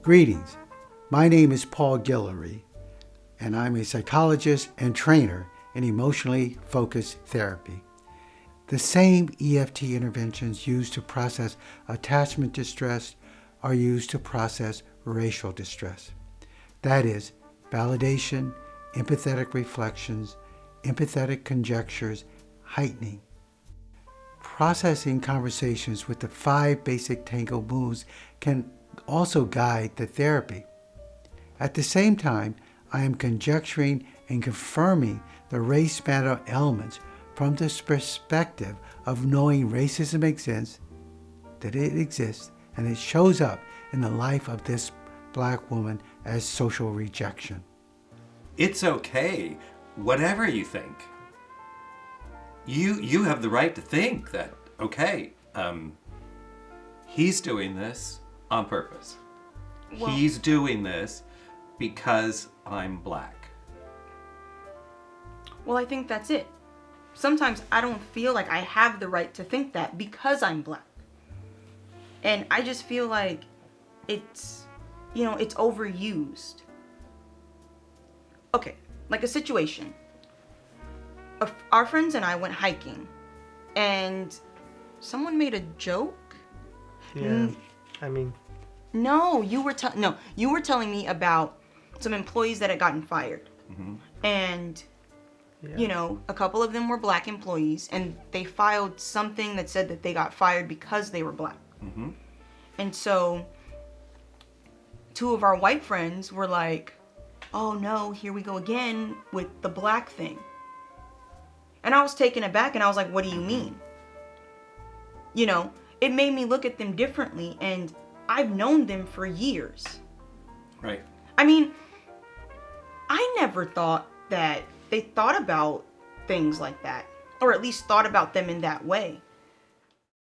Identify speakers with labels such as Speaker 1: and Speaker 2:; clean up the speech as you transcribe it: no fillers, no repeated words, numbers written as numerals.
Speaker 1: Greetings. My name is Paul Guillory, and I'm a psychologist and trainer in emotionally focused therapy. The same EFT interventions used to process attachment distress are used to process racial distress. That is, validation, empathetic reflections, empathetic conjectures, heightening. Processing conversations with the 5 basic tango moves can also guide the therapy. At the same time, I am conjecturing and confirming the race matter elements from this perspective of knowing racism exists, that it exists, and it shows up in the life of this black woman as social rejection.
Speaker 2: It's okay, whatever you think. You have the right to think that, okay, he's doing this on purpose.
Speaker 3: Well,
Speaker 2: He's doing this because I'm black.
Speaker 3: Well, I think that's it. Sometimes I don't feel like I have the right to think that because I'm black. And I just feel like it's overused. Okay, like a situation. Our friends and I went hiking, and someone made a joke.
Speaker 4: Yeah, I mean...
Speaker 3: No, you were telling me about some employees that had gotten fired.
Speaker 2: Mm-hmm.
Speaker 3: And,
Speaker 4: Yeah.
Speaker 3: a couple of them were black employees, and they filed something that said that they got fired because they were black.
Speaker 2: Mm-hmm.
Speaker 3: And so, 2 of our white friends were like, oh no, here we go again with the black thing. And I was taken aback, and I was like, what do you mean? It made me look at them differently, and I've known them for years.
Speaker 2: Right.
Speaker 3: I mean, I never thought that they thought about things like that, or at least thought about them in that way.